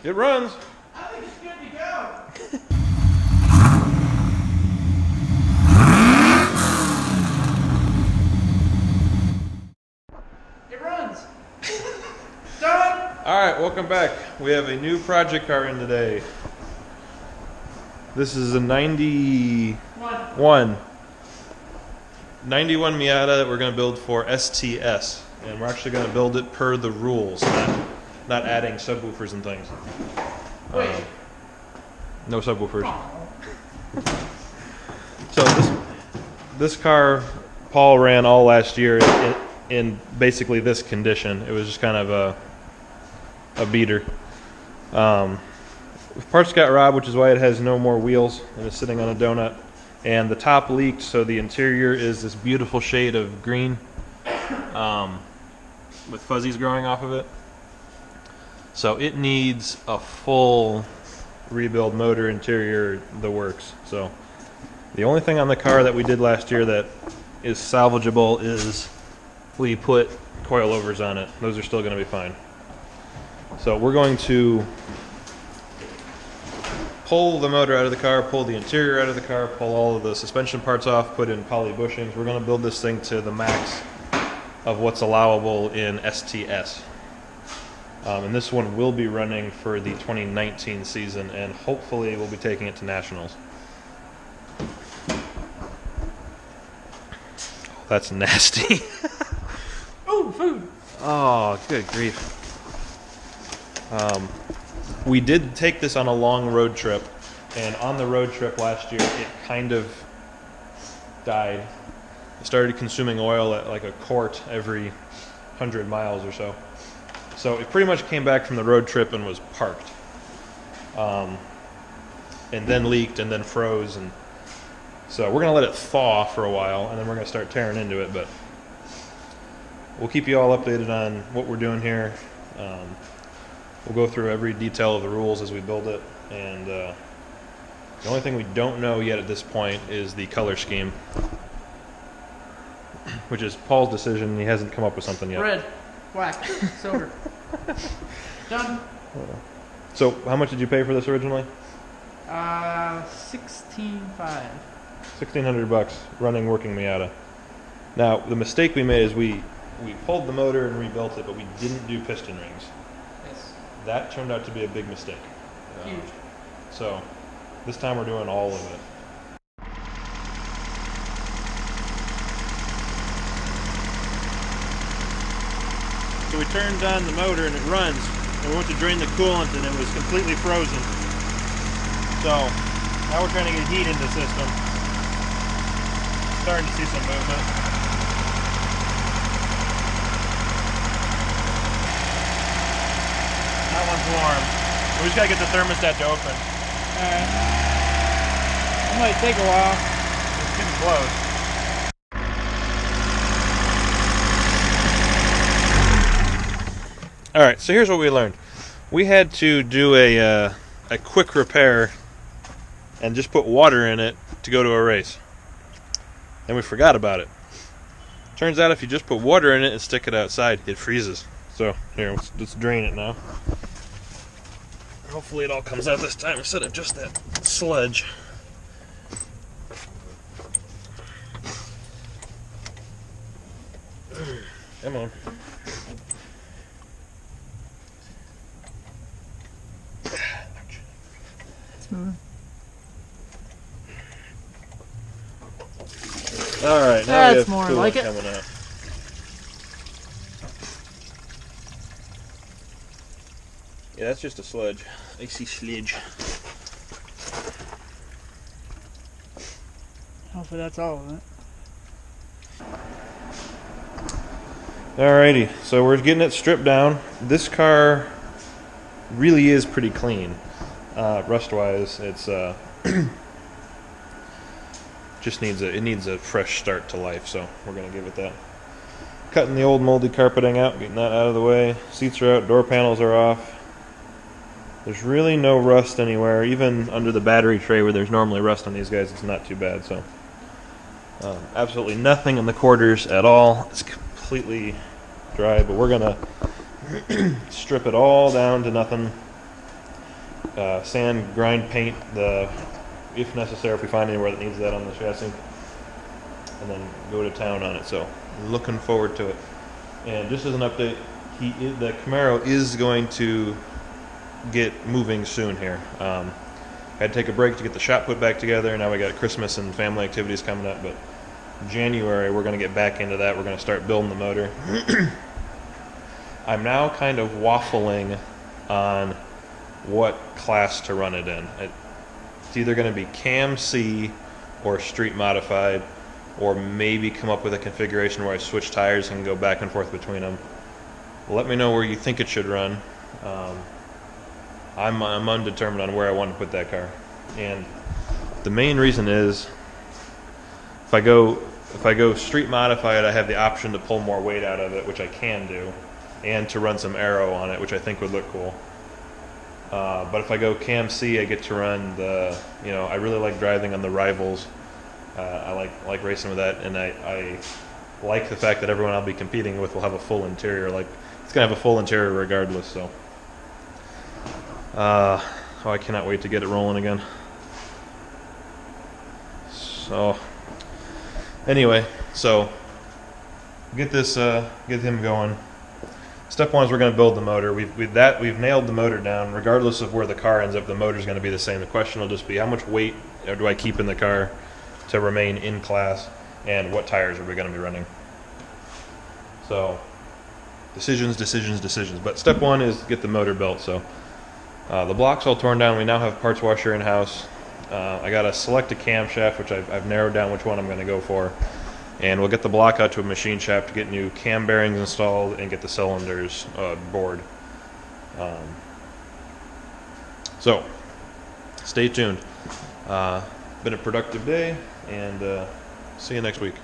It runs. I think it's good to go. It runs. Done. All right, welcome back. We have a new project car in today. This is a 91 Miata that we're going to build for STS, and we're actually going to build it per the rules, not adding subwoofers and things. Wait. No subwoofers. So this car, Paul ran all last year in basically this condition. It was just kind of a beater. Parts got robbed, which is why it has no more wheels and it's sitting on a donut. And the top leaked, so the interior is this beautiful shade of green with fuzzies growing off of it. So it needs a full rebuild, motor, interior, the works. So the only thing on the car that we did last year that is salvageable is we put coilovers on it. Those are still going to be fine. So we're going to pull the motor out of the car, pull the interior out of the car, pull all of the suspension parts off, put in poly bushings. We're going to build this thing to the max of what's allowable in STS. And this one will be running for the 2019 season, and hopefully we'll be taking it to nationals. Oh, that's nasty. Oh, food. Oh, good grief. We did take this on a long road trip, and on the road trip last year, it kind of died. It started consuming oil at like a quart every 100 miles or so. So it pretty much came back from the road trip and was parked. And then leaked and then froze. And so we're going to let it thaw for a while, and then we're going to start tearing into it. But we'll keep you all updated on what we're doing here. We'll go through every detail of the rules as we build it, and the only thing we don't know yet at this point is the color scheme, which is Paul's decision. He hasn't come up with something yet. Red, black, silver. Done. So how much did you pay for this originally? $16,500. $1,600 running working Miata. Now the mistake we made is we pulled the motor and rebuilt it, but we didn't do piston rings. That turned out to be a big mistake. Huge. So this time we're doing all of it. So we turned on the motor and it runs, and we went to drain the coolant and it was completely frozen. So now we're trying to get heat into the system. Starting to see some movement. That one's warm. We just gotta get the thermostat to open. Alright. It might take a while. It's getting close. Alright, so here's what we learned. We had to do a quick repair and just put water in it to go to a race. And we forgot about it. Turns out if you just put water in it and stick it outside, it freezes. So here, let's drain it now. Hopefully it all comes out this time instead of just that sludge. Come on. It's moving. All right, now That's we have more coolant like it. coming out. Yeah, that's just a sludge. Icy sludge. Hopefully that's all of it. Alrighty, so we're getting it stripped down. This car really is pretty clean, rust-wise. It's just needs a fresh start to life. So we're gonna give it that. Cutting the old moldy carpeting out, getting that out of the way. Seats are out, door panels are off. There's really no rust anywhere. Even under the battery tray where there's normally rust on these guys, it's not too bad. So absolutely nothing in the quarters at all. It's completely dry, but we're gonna strip it all down to nothing sand, grind, paint, if necessary, if we find anywhere that needs that on the chassis, and then go to town on it. So looking forward to it. And just as an update, the Camaro is going to get moving soon here. Had to take a break to get the shop put back together. Now we got Christmas and family activities coming up, but January we're going to get back into that. We're going to start building the motor. I'm now kind of waffling on what class to run it in. It's either going to be Cam C or street modified, or maybe come up with a configuration where I switch tires and go back and forth between them. Let me know where you think it should run. I'm undetermined on where I want to put that car, and the main reason is if I go street modified, I have the option to pull more weight out of it, which I can do, and to run some aero on it, which I think would look cool. But if I go Cam C, I get to run I really like driving on the Rivals. I like racing with that, and I like the fact that everyone I'll be competing with will have a full interior. Like, it's gonna have a full interior regardless. So, I cannot wait to get it rolling again. So, anyway, get him going. Step one is we're going to build the motor. We've nailed the motor down. Regardless of where the car ends up, the motor is going to be the same. The question will just be how much weight do I keep in the car to remain in class, and what tires are we going to be running. So, decisions. But step one is get the motor built. So, the block's all torn down. We now have parts washer in house. I got to select a camshaft, which I've narrowed down which one I'm going to go for. And we'll get the block out to a machine shop to get new cam bearings installed and get the cylinders bored. So, stay tuned. Been a productive day, and see you next week.